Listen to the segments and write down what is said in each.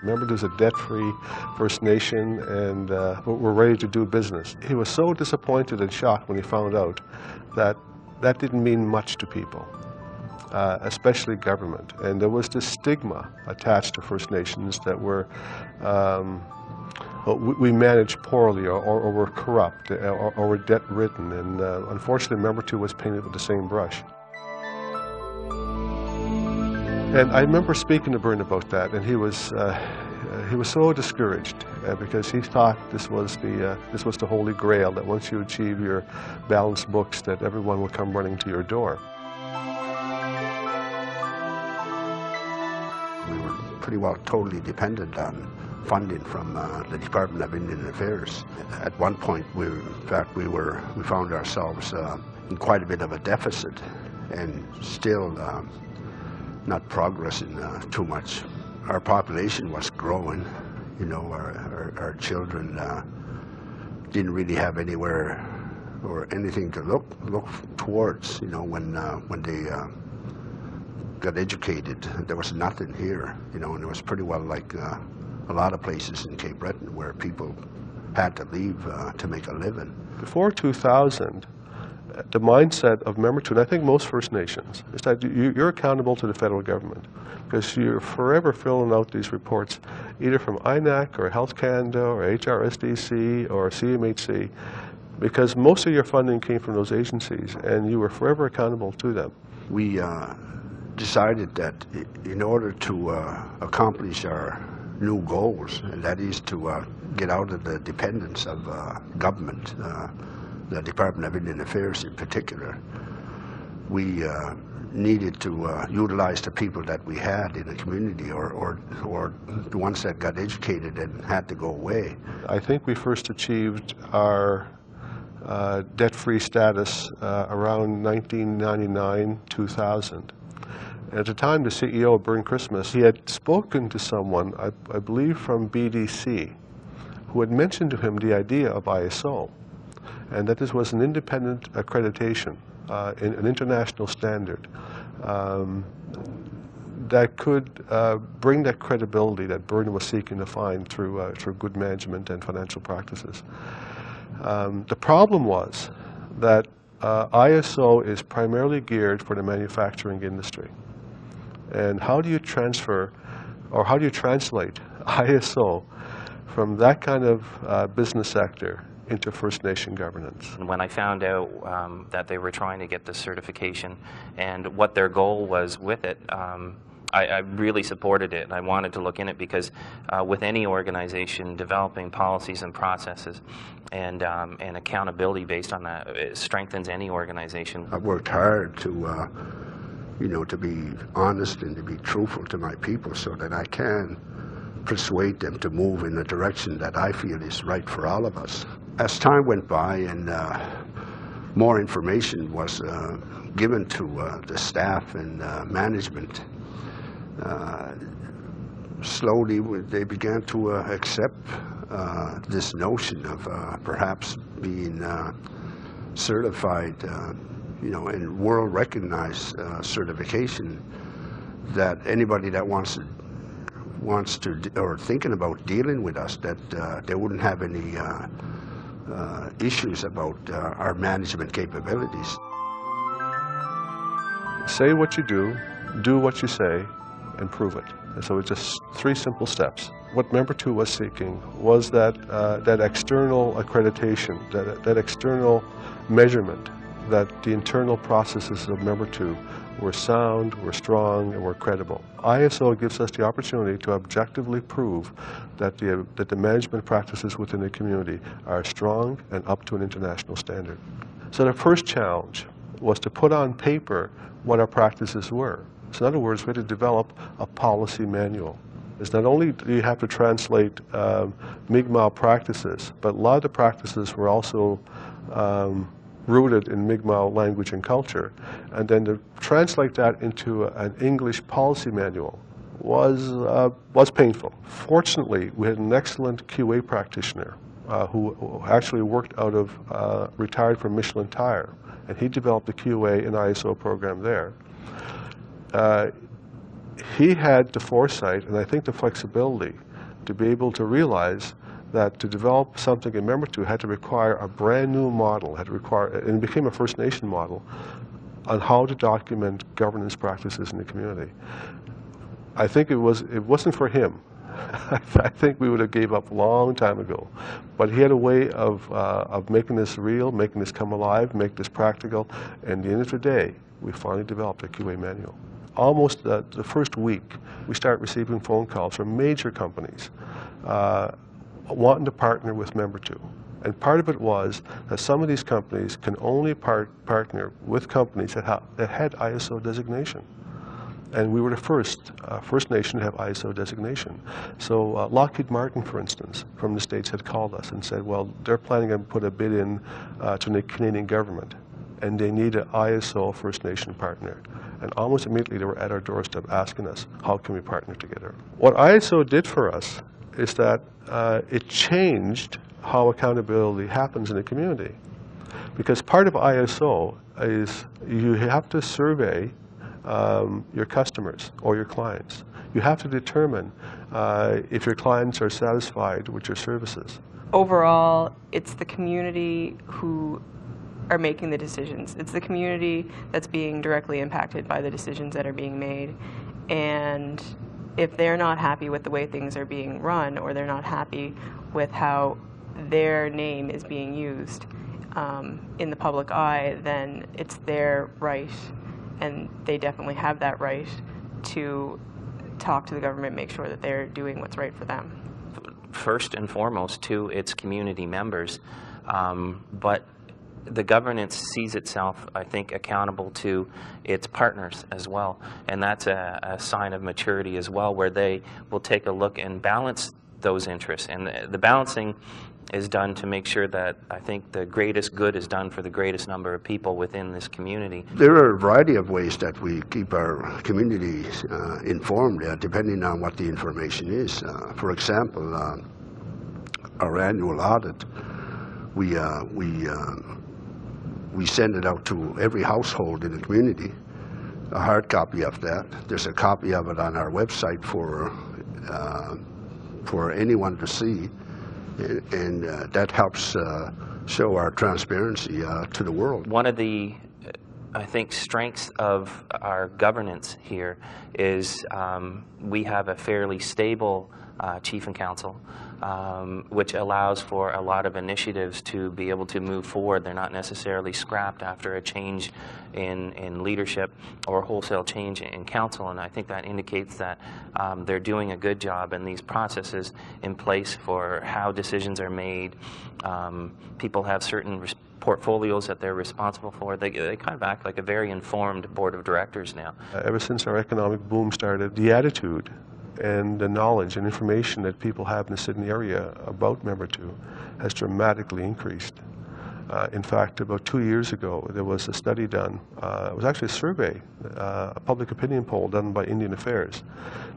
Membertou is a debt-free First Nation, and we're ready to do business. He was so disappointed and shocked when he found out that that didn't mean much to people, especially government. And there was this stigma attached to First Nations that we managed poorly, or were corrupt, or were debt-ridden. And unfortunately, Membertou was painted with the same brush. And I remember speaking to Byrne about that, and he was so discouraged because he thought this was the holy grail, that once you achieve your balanced books, that everyone would come running to your door. We were pretty well totally dependent on funding from the Department of Indian Affairs. At one point, we found ourselves in quite a bit of a deficit, and still not progressing too much. Our population was growing. You know, our children didn't really have anywhere or anything to look towards. You know, when they got educated, there was nothing here. You know, and it was pretty well like a lot of places in Cape Breton where people had to leave to make a living. Before 2000, the mindset of Membertou, and I think most First Nations, is that you're accountable to the federal government, because you're forever filling out these reports, either from INAC or Health Canada or HRSDC or CMHC, because most of your funding came from those agencies, and you were forever accountable to them. We decided that in order to accomplish our new goals, and that is to get out of the dependence of government, the Department of Indian Affairs in particular, we needed to utilize the people that we had in the community, or the ones that got educated and had to go away. I think we first achieved our debt-free status around 1999-2000. And at the time, the CEO of Burn Christmas, he had spoken to someone, I believe from BDC, who had mentioned to him the idea of ISO, and that this was an independent accreditation, an international standard that could bring that credibility that Byrne was seeking to find through good management and financial practices. The problem was that ISO is primarily geared for the manufacturing industry. And how do you transfer, or how do you translate ISO from that kind of business sector into First Nation governance? When I found out that they were trying to get this certification and what their goal was with it, I really supported it. I wanted to look in it because with any organization, developing policies and processes and accountability based on that, it strengthens any organization. I've worked hard to you know, to be honest and to be truthful to my people so that I can persuade them to move in the direction that I feel is right for all of us. As time went by and more information was given to the staff and management, slowly they began to accept this notion of perhaps being certified, you know, and world recognized certification, that anybody that wants to or thinking about dealing with us, that they wouldn't have any issues about our management capabilities. Say what you do what you say, and prove it. And so it's just 3 simple steps. What Membertou was seeking was that external accreditation, that external measurement, that the internal processes of Membertou were sound, were strong, and were credible. ISO gives us the opportunity to objectively prove that the management practices within the community are strong and up to an international standard. So the first challenge was to put on paper what our practices were. So in other words, we had to develop a policy manual. It's not only do you have to translate Mi'kmaq practices, but a lot of the practices were also rooted in Mi'kmaq language and culture. And then to translate that into an English policy manual was painful. Fortunately, we had an excellent QA practitioner who actually worked out of, retired from Michelin Tire, and he developed the QA and ISO program there. He had the foresight and I think the flexibility to be able to realize that to develop something in Membertou had to require a brand new model, and it became a First Nation model on how to document governance practices in the community. I think it wasn't for him. I think we would have gave up a long time ago. But he had a way of making this real, making this come alive, make this practical, and at the end of the day, we finally developed a QA manual. Almost the first week, we start receiving phone calls from major companies wanting to partner with Membertou. And part of it was that some of these companies can only partner with companies that had ISO designation. And we were the First Nation to have ISO designation. So Lockheed Martin, for instance, from the States had called us and said, well, they're planning to put a bid in to the Canadian government, and they need an ISO First Nation partner. And almost immediately they were at our doorstep asking us, how can we partner together? What ISO did for us is that it changed how accountability happens in the community. Because part of ISO is you have to survey your customers or your clients. You have to determine if your clients are satisfied with your services. Overall, it's the community who are making the decisions. It's the community that's being directly impacted by the decisions that are being made. And if they're not happy with the way things are being run, or they're not happy with how their name is being used in the public eye, then it's their right, and they definitely have that right to talk to the government, make sure that they're doing what's right for them. First and foremost to its community members, but the governance sees itself, I think, accountable to its partners as well, and that's a sign of maturity as well, where they will take a look and balance those interests, and the balancing is done to make sure that I think the greatest good is done for the greatest number of people within this community. There are a variety of ways that we keep our communities informed, depending on what the information is. For example, our annual audit, we send it out to every household in the community, a hard copy of that. There's a copy of it on our website for anyone to see, and that helps show our transparency to the world. One of the, I think, strengths of our governance here is we have a fairly stable chief and council, which allows for a lot of initiatives to be able to move forward. They're not necessarily scrapped after a change in leadership or wholesale change in council, and I think that indicates that they're doing a good job, and these processes in place for how decisions are made. People have certain portfolios that they're responsible for. They kind of act like a very informed board of directors now. Ever since our economic boom started, the attitude and the knowledge and information that people have in the Sydney area about Membertou has dramatically increased. In fact, about 2 years ago, there was a study done. It was actually a survey, a public opinion poll done by Indian Affairs.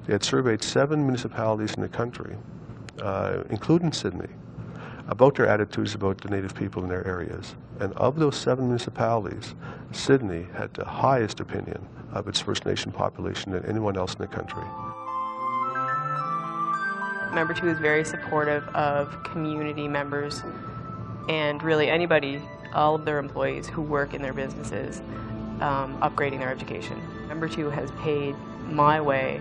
They had surveyed 7 municipalities in the country, including Sydney, about their attitudes about the Native people in their areas. And of those 7 municipalities, Sydney had the highest opinion of its First Nation population than anyone else in the country. Membertou is very supportive of community members and really anybody, all of their employees who work in their businesses, upgrading their education. Membertou has paid my way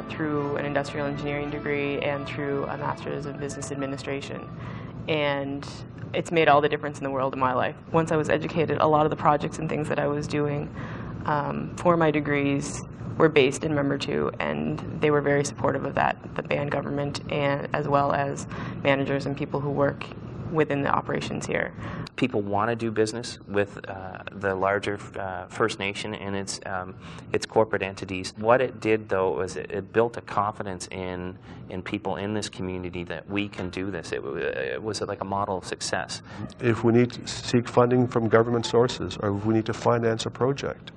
through an industrial engineering degree and through a master's in business administration, and it's made all the difference in the world in my life. Once I was educated, a lot of the projects and things that I was doing for my degrees were based in Membertou, and they were very supportive of that, the band government, and as well as managers and people who work within the operations here. People want to do business with the larger First Nation and its corporate entities. What it did, though, was it built a confidence in people in this community that we can do this. It was like a model of success. If we need to seek funding from government sources, or if we need to finance a project,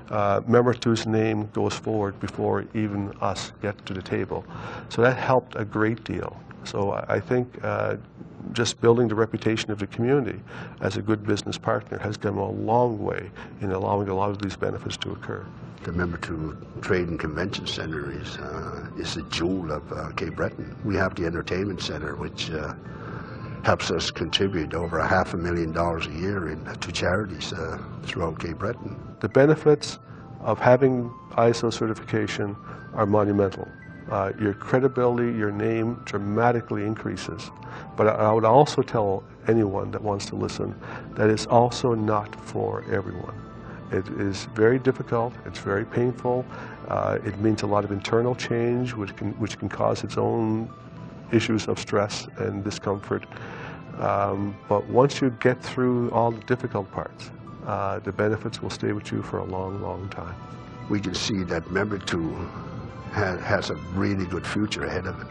Membertou's name goes forward before even us get to the table. So that helped a great deal. So I think just building the reputation of the community as a good business partner has gone a long way in allowing a lot of these benefits to occur. The Membertou Trade and Convention Center is the jewel of Cape Breton. We have the Entertainment Center, which helps us contribute over $500,000 a year to charities throughout Cape Breton. The benefits of having ISO certification are monumental. Your credibility, your name dramatically increases. But I would also tell anyone that wants to listen that it's also not for everyone. It is very difficult, it's very painful, it means a lot of internal change which can cause its own issues of stress and discomfort. But once you get through all the difficult parts, the benefits will stay with you for a long, long time. We can see that Membertou has a really good future ahead of it.